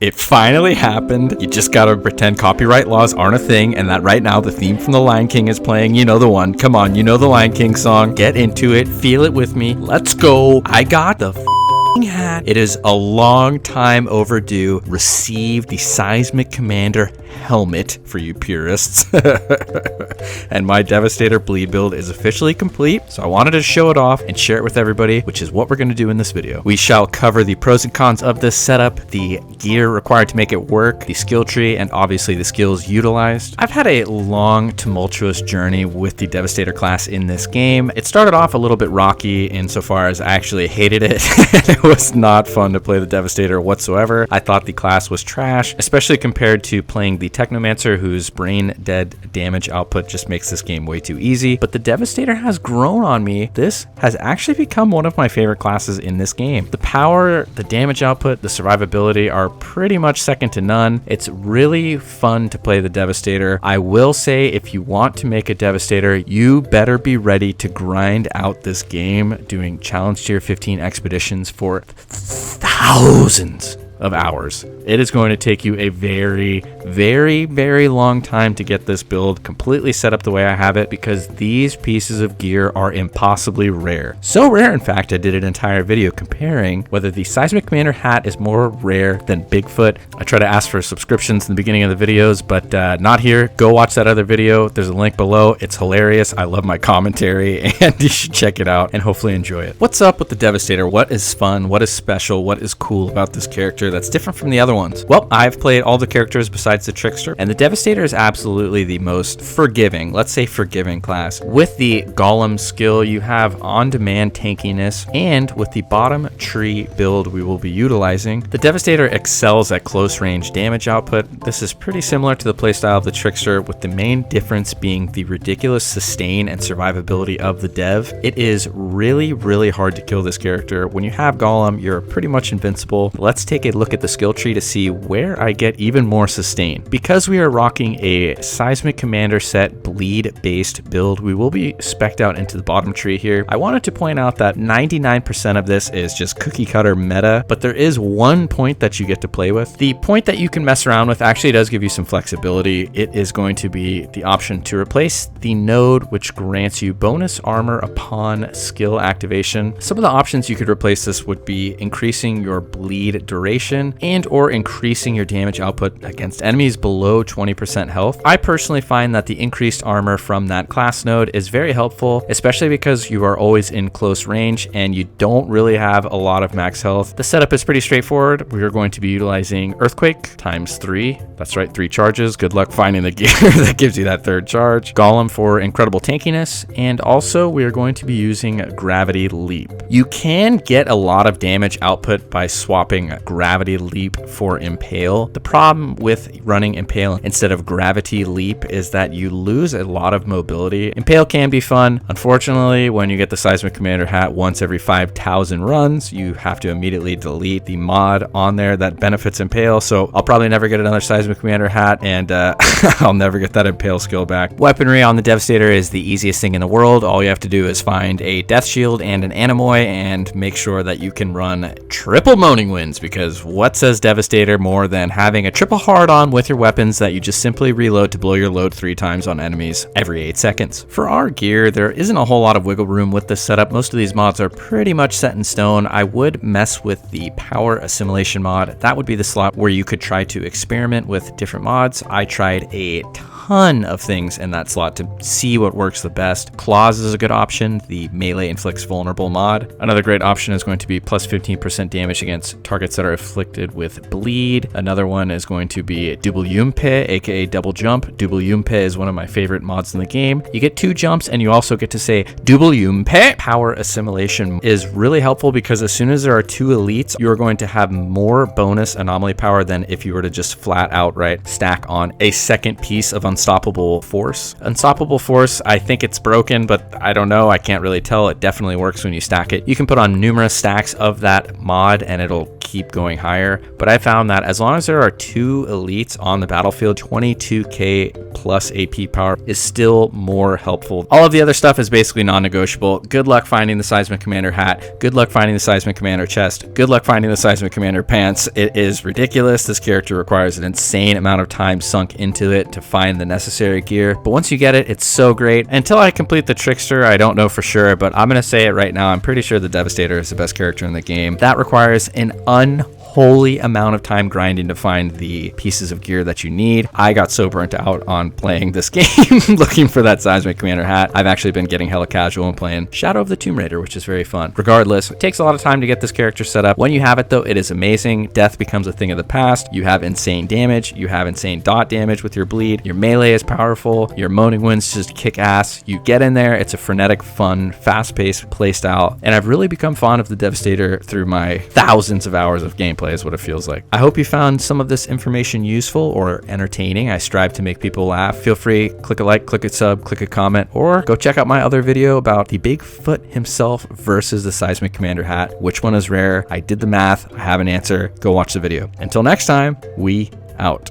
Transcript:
It finally happened. You just gotta pretend copyright laws aren't a thing and that right now the theme from The Lion King is playing. You know the one. Come on, you know the Lion King song. Get into it. Feel it with me. Let's go. I got the hat. It is a long time overdue. Receive the Seismic Commander helmet for you purists. And my Devastator bleed build is officially complete, so I wanted to show it off and share it with everybody, which is what we're going to do in this video. We shall cover the pros and cons of this setup, the gear required to make it work, the skill tree, and obviously the skills utilized. I've had a long, tumultuous journey with the Devastator class in this game. It started off a little bit rocky insofar as I actually hated it. It was not fun to play the Devastator whatsoever. I thought the class was trash, especially compared to playing the Technomancer, whose brain dead damage output just makes this game way too easy. But the Devastator has grown on me. This has actually become one of my favorite classes in this game. The power, the damage output, the survivability are pretty much second to none. It's really fun to play the Devastator. I will say, if you want to make a Devastator, you better be ready to grind out this game doing challenge tier 15 expeditions for thousands of hours. It is going to take you a very, very, very long time to get this build completely set up the way I have it, because these pieces of gear are impossibly rare. So rare, in fact, I did an entire video comparing whether the Seismic Commander hat is more rare than Bigfoot. I try to ask for subscriptions in the beginning of the videos, but not here. Go watch that other video. There's a link below. It's hilarious. I love my commentary, and you should check it out and hopefully enjoy it. What's up with the Devastator? What is fun? What is special? What is cool about this character that's different from the other ones? Well, I've played all the characters besides the Trickster, and the Devastator is absolutely the most forgiving, let's say forgiving class. With the golem skill, you have on-demand tankiness, and with the bottom tree build we will be utilizing, the Devastator excels at close range damage output. This is pretty similar to the playstyle of the Trickster, with the main difference being the ridiculous sustain and survivability of the Dev. It is really, really hard to kill this character. When you have golem, you're pretty much invincible. Let's take a look at the skill tree to see where I get even more sustain. Because we are rocking a Seismic Commander set bleed based build, we will be specced out into the bottom tree here. I wanted to point out that 99% of this is just cookie cutter meta, but there is one point that you get to play with. The point that you can mess around with actually does give you some flexibility. It is going to be the option to replace the node, which grants you bonus armor upon skill activation. Some of the options you could replace this would be increasing your bleed duration and or increasing your damage output against enemies below 20% health. I personally find that the increased armor from that class node is very helpful, especially because you are always in close range and you don't really have a lot of max health. The setup is pretty straightforward. We are going to be utilizing Earthquake times 3. That's right, 3 charges. Good luck finding the gear that gives you that third charge. Golem for incredible tankiness, and also we are going to be using Gravity Leap. You can get a lot of damage output by swapping Gravity Leap for Impale. The problem with running Impale instead of Gravity Leap is that you lose a lot of mobility. Impale can be fun. Unfortunately, when you get the Seismic Commander hat once every 5,000 runs, you have to immediately delete the mod on there that benefits Impale, so I'll probably never get another Seismic Commander hat, and I'll never get that Impale skill back. Weaponry on the Devastator is the easiest thing in the world. All you have to do is find a Death Shield and an Anemoy and make sure that you can run triple Moaning Winds, because what says Devastator more than having a triple hard-on with your weapons that you just simply reload to blow your load 3 times on enemies every 8 seconds. For our gear, there isn't a whole lot of wiggle room with this setup. Most of these mods are pretty much set in stone. I would mess with the Power Assimilation mod. That would be the slot where you could try to experiment with different mods. I tried a ton of things in that slot to see what works the best. Claws is a good option, the melee inflicts vulnerable mod. Another great option is going to be plus 15% damage against targets that are afflicted with bleed. Another one is going to be Double Yumpe, aka double jump. Double Yumpe is one of my favorite mods in the game. You get 2 jumps and you also get to say Double Yumpe. Power Assimilation is really helpful because as soon as there are 2 elites, you are going to have more bonus anomaly power than if you were to just flat outright stack on a second piece of Unstoppable Force. Unstoppable Force, I think it's broken, but I don't know. I can't really tell. It definitely works when you stack it. You can put on numerous stacks of that mod and it'll keep going higher. But I found that as long as there are 2 elites on the battlefield, 22k plus AP power is still more helpful. All of the other stuff is basically non-negotiable. Good luck finding the Seismic Commander hat. Good luck finding the Seismic Commander chest. Good luck finding the Seismic Commander pants. It is ridiculous. This character requires an insane amount of time sunk into it to find the necessary gear. But once you get it, it's so great. Until I complete the Trickster, I don't know for sure, but I'm going to say it right now. I'm pretty sure the Devastator is the best character in the game. That requires an unholy amount of time grinding to find the pieces of gear that you need. I got so burnt out on playing this game looking for that Seismic Commander hat. I've actually been getting hella casual and playing Shadow of the Tomb Raider, which is very fun. Regardless, it takes a lot of time to get this character set up. When you have it though, it is amazing. Death becomes a thing of the past. You have insane damage. You have insane dot damage with your bleed. Your melee is powerful. Your moaning winds just kick ass. You get in there. It's a frenetic, fun, fast-paced playstyle. And I've really become fond of the Devastator through my thousands of hours of gameplay is what it feels like. I hope you found some of this information useful or entertaining. I strive to make people laugh. Feel free, click a like, click a sub, click a comment, or go check out my other video about the Bigfoot himself versus the Seismic Commander hat. Which one is rare? I did the math. I have an answer. Go watch the video. Until next time, we out.